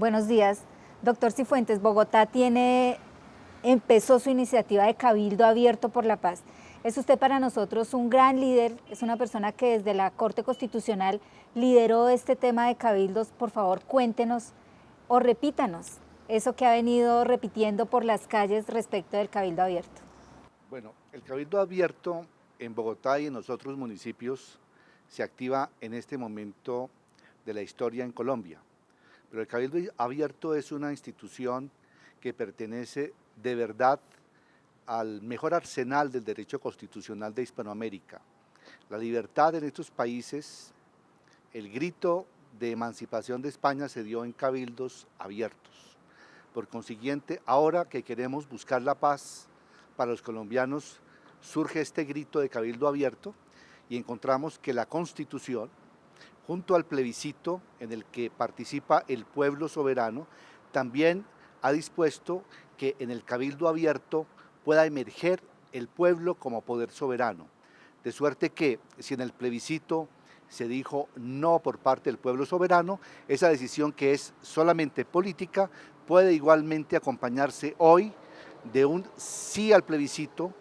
Buenos días. Doctor Cifuentes, empezó su iniciativa de Cabildo Abierto por la Paz. Es usted para nosotros un gran líder, es una persona que desde la Corte Constitucional lideró este tema de cabildos. Por favor, cuéntenos o repítanos eso que ha venido repitiendo por las calles respecto del Cabildo Abierto. Bueno, el Cabildo Abierto en Bogotá y en los otros municipios se activa en este momento de la historia en Colombia. Pero el Cabildo Abierto es una institución que pertenece de verdad al mejor arsenal del derecho constitucional de Hispanoamérica. La libertad en estos países, el grito de emancipación de España se dio en cabildos abiertos. Por consiguiente, ahora que queremos buscar la paz para los colombianos, surge este grito de Cabildo Abierto y encontramos que la Constitución, junto al plebiscito en el que participa el pueblo soberano, también ha dispuesto que en el Cabildo Abierto pueda emerger el pueblo como poder soberano. De suerte que si en el plebiscito se dijo no por parte del pueblo soberano, esa decisión que es solamente política puede igualmente acompañarse hoy de un sí al plebiscito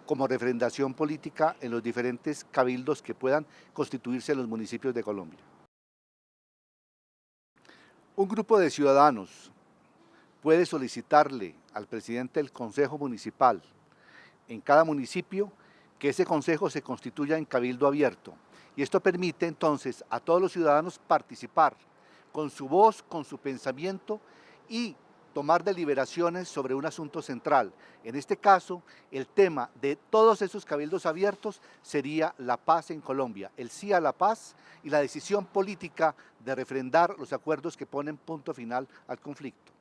como refrendación política en los diferentes cabildos que puedan constituirse en los municipios de Colombia. Un grupo de ciudadanos puede solicitarle al presidente del Consejo Municipal en cada municipio que ese consejo se constituya en cabildo abierto. Y esto permite entonces a todos los ciudadanos participar con su voz, con su pensamiento y tomar deliberaciones sobre un asunto central. En este caso, el tema de todos esos cabildos abiertos sería la paz en Colombia, el sí a la paz y la decisión política de refrendar los acuerdos que ponen punto final al conflicto.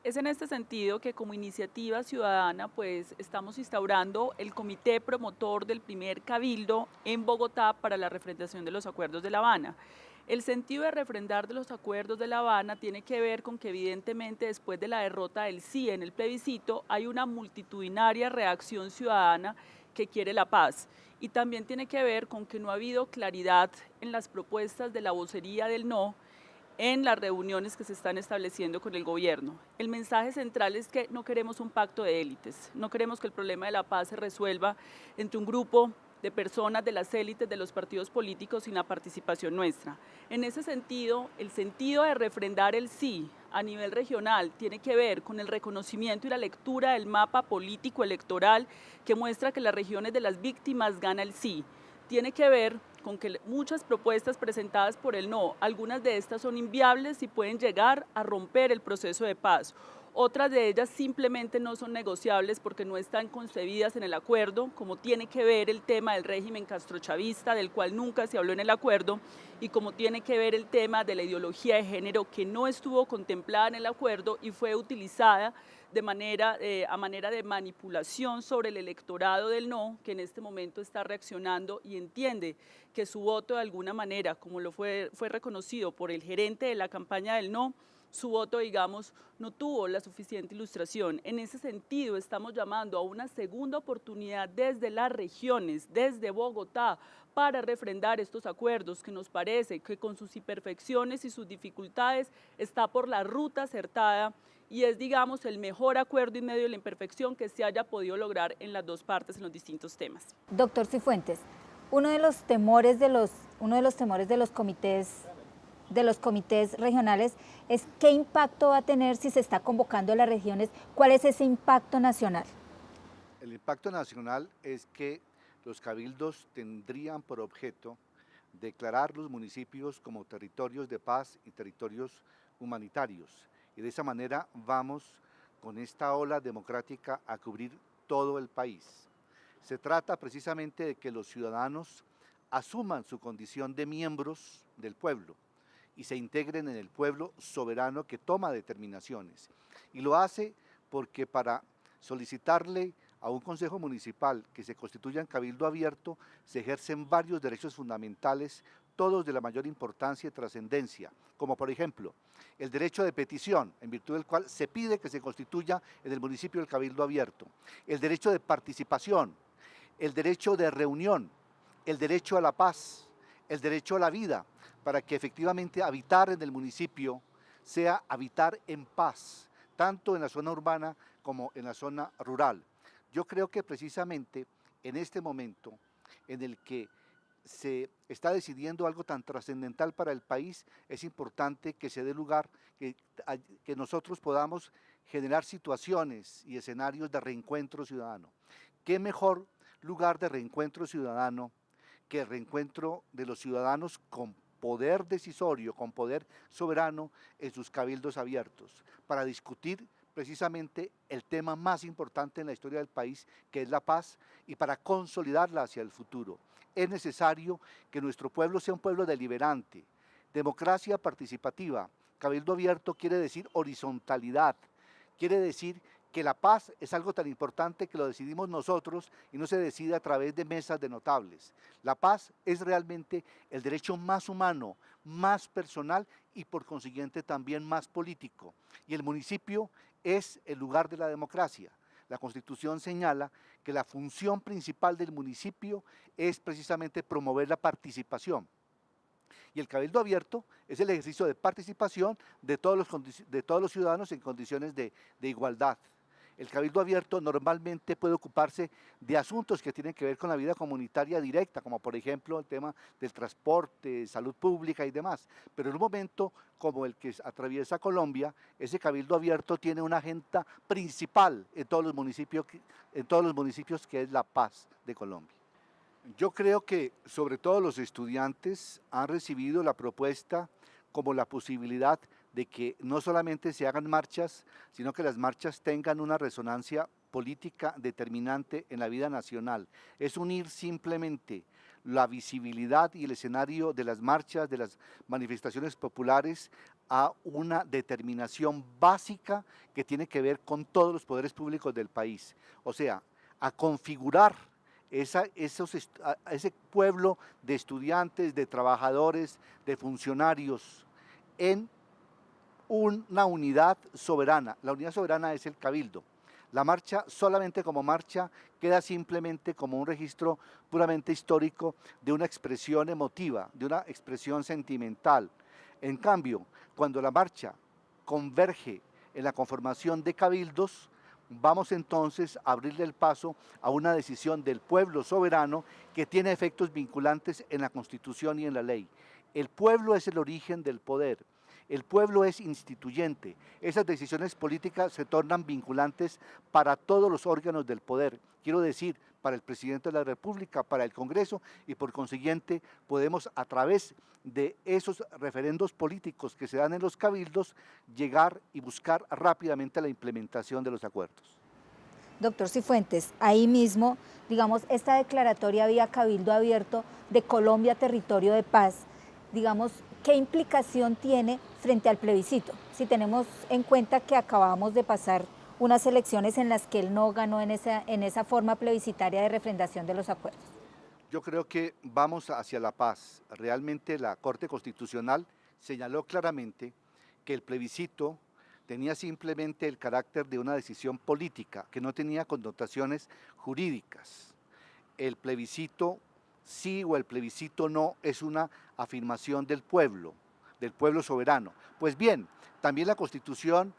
Es en este sentido que como iniciativa ciudadana pues estamos instaurando el comité promotor del primer cabildo en Bogotá para la refrendación de los acuerdos de La Habana. El sentido de refrendar de los acuerdos de La Habana tiene que ver con que evidentemente después de la derrota del sí en el plebiscito hay una multitudinaria reacción ciudadana que quiere la paz. Y también tiene que ver con que no ha habido claridad en las propuestas de la vocería del no en las reuniones que se están estableciendo con el gobierno. El mensaje central es que no queremos un pacto de élites, no queremos que el problema de la paz se resuelva entre un grupo de personas de las élites de los partidos políticos sin la participación nuestra. En ese sentido, el sentido de refrendar el sí a nivel regional tiene que ver con el reconocimiento y la lectura del mapa político electoral que muestra que las regiones de las víctimas gana el sí. Tiene que ver con que muchas propuestas presentadas por el no, algunas de estas son inviables y pueden llegar a romper el proceso de paz. Otras de ellas simplemente no son negociables porque no están concebidas en el acuerdo, como tiene que ver el tema del régimen castrochavista, del cual nunca se habló en el acuerdo, y como tiene que ver el tema de la ideología de género que no estuvo contemplada en el acuerdo y fue utilizada a manera de manipulación sobre el electorado del no, que en este momento está reaccionando y entiende que su voto de alguna manera, como fue reconocido por el gerente de la campaña del no, su voto, digamos, no tuvo la suficiente ilustración. En ese sentido, estamos llamando a una segunda oportunidad desde las regiones, desde Bogotá, para refrendar estos acuerdos que nos parece que con sus imperfecciones y sus dificultades está por la ruta acertada y es, digamos, el mejor acuerdo en medio de la imperfección que se haya podido lograr en las dos partes en los distintos temas. Doctor Cifuentes, uno de los temores de los comités regionales es qué impacto va a tener si se está convocando a las regiones, cuál es ese impacto nacional. El impacto nacional es que los cabildos tendrían por objeto declarar los municipios como territorios de paz y territorios humanitarios. Y de esa manera vamos con esta ola democrática a cubrir todo el país. Se trata precisamente de que los ciudadanos asuman su condición de miembros del pueblo y se integren en el pueblo soberano que toma determinaciones. Y lo hace porque para solicitarle a un consejo municipal que se constituya en cabildo abierto se ejercen varios derechos fundamentales, todos de la mayor importancia y trascendencia, como por ejemplo el derecho de petición, en virtud del cual se pide que se constituya en el municipio el cabildo abierto, el derecho de participación, el derecho de reunión, el derecho a la paz, el derecho a la vida, para que efectivamente habitar en el municipio sea habitar en paz, tanto en la zona urbana como en la zona rural. Yo creo que precisamente en este momento en el que se está decidiendo algo tan trascendental para el país, es importante que se dé lugar, que nosotros podamos generar situaciones y escenarios de reencuentro ciudadano. ¿Qué mejor lugar de reencuentro ciudadano que el reencuentro de los ciudadanos con poder decisorio, con poder soberano en sus cabildos abiertos, para discutir precisamente el tema más importante en la historia del país, que es la paz, y para consolidarla hacia el futuro? Es necesario que nuestro pueblo sea un pueblo deliberante. Democracia participativa, cabildo abierto quiere decir horizontalidad, quiere decir que la paz es algo tan importante que lo decidimos nosotros y no se decide a través de mesas de notables. La paz es realmente el derecho más humano, más personal y por consiguiente también más político. Y el municipio es el lugar de la democracia. La Constitución señala que la función principal del municipio es precisamente promover la participación. Y el cabildo abierto es el ejercicio de participación de todos los ciudadanos en condiciones de igualdad. El cabildo abierto normalmente puede ocuparse de asuntos que tienen que ver con la vida comunitaria directa, como por ejemplo el tema del transporte, salud pública y demás. Pero en un momento como el que atraviesa Colombia, ese cabildo abierto tiene una agenda principal en todos los municipios que es la paz de Colombia. Yo creo que sobre todo los estudiantes han recibido la propuesta como la posibilidad de que no solamente se hagan marchas, sino que las marchas tengan una resonancia política determinante en la vida nacional. Es unir simplemente la visibilidad y el escenario de las marchas, de las manifestaciones populares, a una determinación básica que tiene que ver con todos los poderes públicos del país. O sea, a configurar a ese pueblo de estudiantes, de trabajadores, de funcionarios en una unidad soberana. La unidad soberana es el cabildo. La marcha, solamente como marcha, queda simplemente como un registro puramente histórico de una expresión emotiva, de una expresión sentimental. En cambio, cuando la marcha converge en la conformación de cabildos, vamos entonces a abrirle el paso a una decisión del pueblo soberano que tiene efectos vinculantes en la Constitución y en la ley. El pueblo es el origen del poder. El pueblo es instituyente. Esas decisiones políticas se tornan vinculantes para todos los órganos del poder. Quiero decir, para el presidente de la República, para el Congreso, y por consiguiente podemos a través de esos referendos políticos que se dan en los cabildos llegar y buscar rápidamente la implementación de los acuerdos. Doctor Cifuentes, ahí mismo, digamos, esta declaratoria vía cabildo abierto de Colombia territorio de paz, digamos, ¿qué implicación tiene frente al plebiscito? Si tenemos en cuenta que acabamos de pasar unas elecciones en las que él no ganó en esa forma plebiscitaria de refrendación de los acuerdos. Yo creo que vamos hacia la paz. Realmente la Corte Constitucional señaló claramente que el plebiscito tenía simplemente el carácter de una decisión política, que no tenía connotaciones jurídicas. El plebiscito sí o el plebiscito no es una afirmación del pueblo soberano. Pues bien, también la Constitución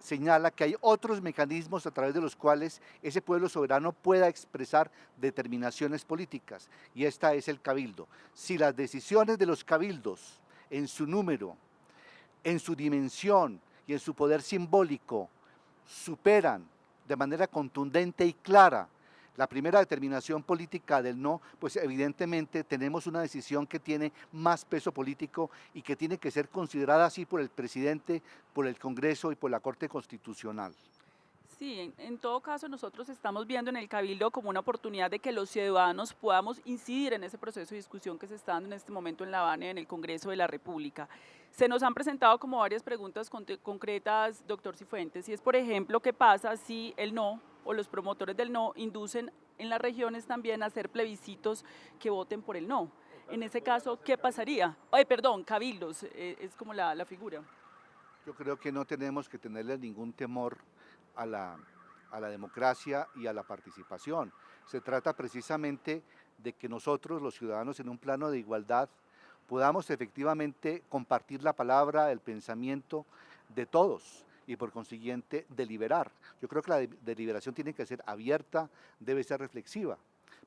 señala que hay otros mecanismos a través de los cuales ese pueblo soberano pueda expresar determinaciones políticas, y esta es el cabildo. Si las decisiones de los cabildos, en su número, en su dimensión y en su poder simbólico, superan de manera contundente y clara la primera determinación política del no, pues evidentemente tenemos una decisión que tiene más peso político y que tiene que ser considerada así por el presidente, por el Congreso y por la Corte Constitucional. Sí, en todo caso nosotros estamos viendo en el Cabildo como una oportunidad de que los ciudadanos podamos incidir en ese proceso de discusión que se está dando en este momento en La Habana y en el Congreso de la República. Se nos han presentado como varias preguntas concretas, doctor Cifuentes, y es, por ejemplo, ¿qué pasa si el no o los promotores del no inducen en las regiones también a hacer plebiscitos que voten por el no? En ese caso, ¿qué pasaría? Ay, perdón, cabildos, es como la figura. Yo creo que no tenemos que tenerle ningún temor a la democracia y a la participación. Se trata precisamente de que nosotros, los ciudadanos, en un plano de igualdad, podamos efectivamente compartir la palabra, el pensamiento de todos y por consiguiente deliberar. Yo creo que la deliberación tiene que ser abierta, debe ser reflexiva.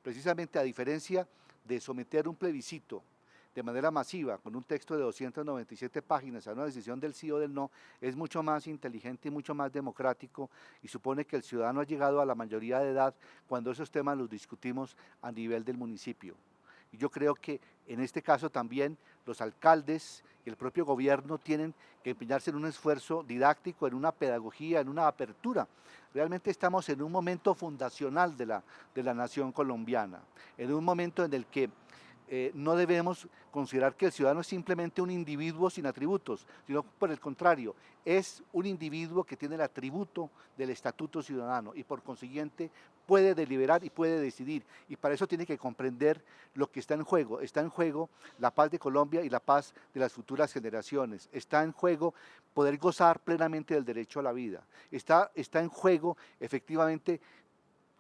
Precisamente a diferencia de someter un plebiscito de manera masiva, con un texto de 297 páginas a una decisión del sí o del no, es mucho más inteligente y mucho más democrático y supone que el ciudadano ha llegado a la mayoría de edad cuando esos temas los discutimos a nivel del municipio. Y yo creo que en este caso también los alcaldes y el propio gobierno tienen que empeñarse en un esfuerzo didáctico, en una pedagogía, en una apertura. Realmente estamos en un momento fundacional de la nación colombiana, en un momento en el que no debemos considerar que el ciudadano es simplemente un individuo sin atributos, sino por el contrario, es un individuo que tiene el atributo del estatuto ciudadano y por consiguiente puede deliberar y puede decidir, y para eso tiene que comprender lo que está en juego. Está en juego la paz de Colombia y la paz de las futuras generaciones, está en juego poder gozar plenamente del derecho a la vida, está en juego efectivamente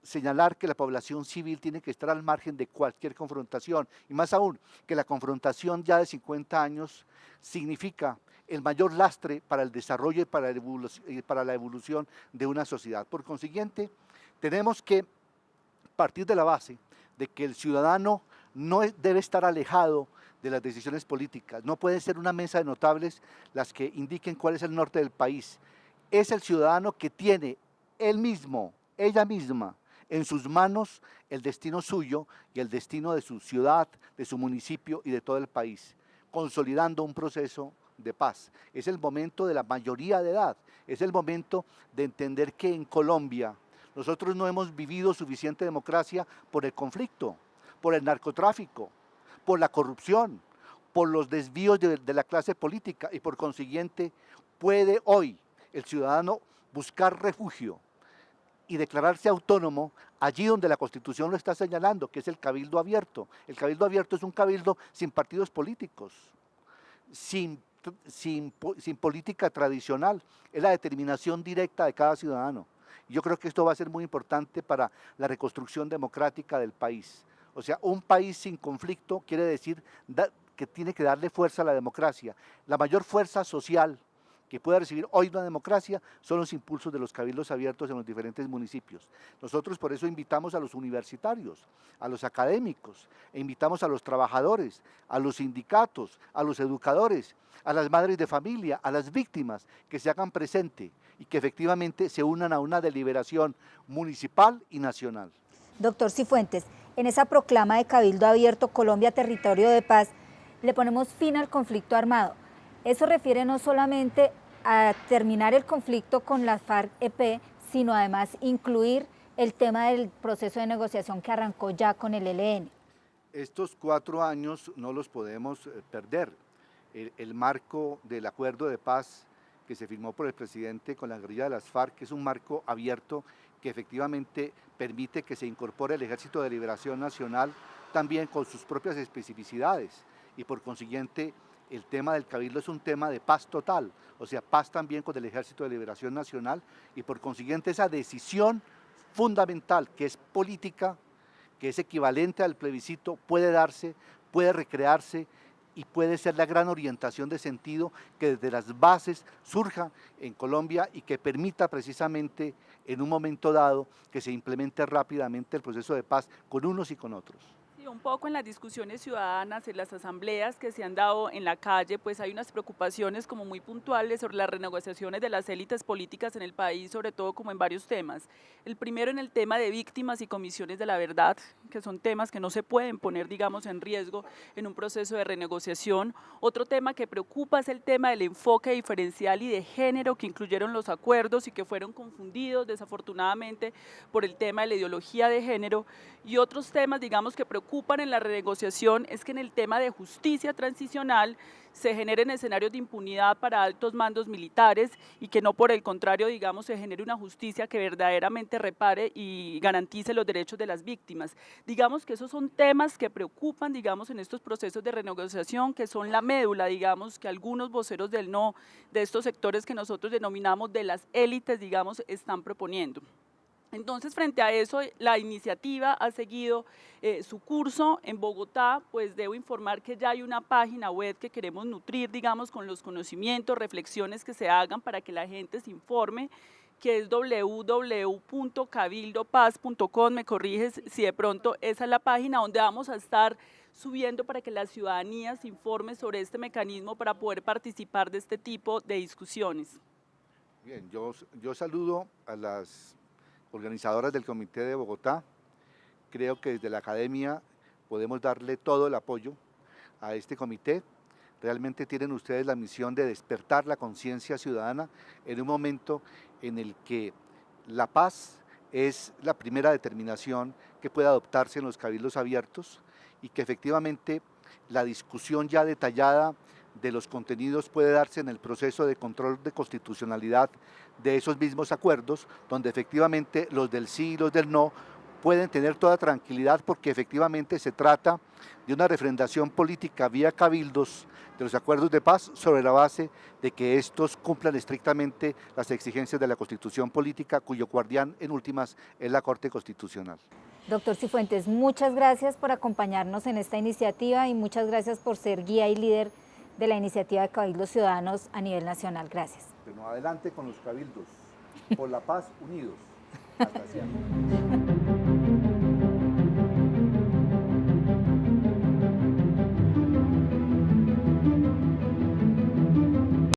señalar que la población civil tiene que estar al margen de cualquier confrontación, y más aún, que la confrontación ya de 50 años significa el mayor lastre para el desarrollo y para la evolución de una sociedad. Por consiguiente, tenemos que partir de la base de que el ciudadano no debe estar alejado de las decisiones políticas, no pueden ser una mesa de notables las que indiquen cuál es el norte del país. Es el ciudadano que tiene él mismo, ella misma, en sus manos el destino suyo y el destino de su ciudad, de su municipio y de todo el país, consolidando un proceso de paz. Es el momento de la mayoría de edad, es el momento de entender que en Colombia nosotros no hemos vivido suficiente democracia por el conflicto, por el narcotráfico, por la corrupción, por los desvíos de la clase política y por consiguiente puede hoy el ciudadano buscar refugio y declararse autónomo allí donde la Constitución lo está señalando, que es el cabildo abierto. El cabildo abierto es un cabildo sin partidos políticos, sin política tradicional, es la determinación directa de cada ciudadano. Yo creo que esto va a ser muy importante para la reconstrucción democrática del país. O sea, un país sin conflicto quiere decir que tiene que darle fuerza a la democracia. La mayor fuerza social que pueda recibir hoy una democracia son los impulsos de los cabildos abiertos en los diferentes municipios. Nosotros por eso invitamos a los universitarios, a los académicos, e invitamos a los trabajadores, a los sindicatos, a los educadores, a las madres de familia, a las víctimas, que se hagan presente y que efectivamente se unan a una deliberación municipal y nacional. Doctor Cifuentes, en esa proclama de Cabildo Abierto Colombia Territorio de Paz, le ponemos fin al conflicto armado. Eso refiere no solamente a terminar el conflicto con la FARC-EP, sino además incluir el tema del proceso de negociación que arrancó ya con el ELN. Estos 4 años no los podemos perder. El marco del acuerdo de paz que se firmó por el presidente con la guerrilla de las FARC es un marco abierto que efectivamente permite que se incorpore el Ejército de Liberación Nacional también con sus propias especificidades y por consiguiente el tema del cabildo es un tema de paz total, o sea, paz también con el Ejército de Liberación Nacional y por consiguiente esa decisión fundamental que es política, que es equivalente al plebiscito, puede darse, puede recrearse y puede ser la gran orientación de sentido que desde las bases surja en Colombia y que permita precisamente en un momento dado que se implemente rápidamente el proceso de paz con unos y con otros. Un poco en las discusiones ciudadanas, en las asambleas que se han dado en la calle, pues hay unas preocupaciones como muy puntuales sobre las renegociaciones de las élites políticas en el país, sobre todo como en varios temas. El primero en el tema de víctimas y comisiones de la verdad, que son temas que no se pueden poner, digamos, en riesgo en un proceso de renegociación. Otro tema que preocupa es el tema del enfoque diferencial y de género que incluyeron los acuerdos y que fueron confundidos desafortunadamente por el tema de la ideología de género. Y otros temas, digamos, que preocupan en la renegociación es que en el tema de justicia transicional se generen escenarios de impunidad para altos mandos militares y que no por el contrario, digamos, se genere una justicia que verdaderamente repare y garantice los derechos de las víctimas. Digamos que esos son temas que preocupan, digamos, en estos procesos de renegociación, que son la médula, digamos, que algunos voceros del no, de estos sectores que nosotros denominamos de las élites, digamos, están proponiendo. Entonces, frente a eso, la iniciativa ha seguido su curso en Bogotá. Pues debo informar que ya hay una página web que queremos nutrir, digamos, con los conocimientos, reflexiones que se hagan para que la gente se informe, que es www.cabildopaz.com. Me corriges si de pronto esa es la página donde vamos a estar subiendo para que la ciudadanía se informe sobre este mecanismo para poder participar de este tipo de discusiones. Bien, yo saludo a las organizadoras del Comité de Bogotá. Creo que desde la academia podemos darle todo el apoyo a este comité. Realmente tienen ustedes la misión de despertar la conciencia ciudadana en un momento en el que la paz es la primera determinación que puede adoptarse en los cabildos abiertos y que efectivamente la discusión ya detallada de los contenidos puede darse en el proceso de control de constitucionalidad de esos mismos acuerdos, donde efectivamente los del sí y los del no pueden tener toda tranquilidad porque efectivamente se trata de una refrendación política vía cabildos de los acuerdos de paz sobre la base de que estos cumplan estrictamente las exigencias de la Constitución política, cuyo guardián en últimas es la Corte Constitucional. Doctor Cifuentes, muchas gracias por acompañarnos en esta iniciativa y muchas gracias por ser guía y líder de la iniciativa de Cabildos Ciudadanos a nivel nacional. Gracias. Bueno, adelante con los cabildos, por la paz unidos. Hasta siempre.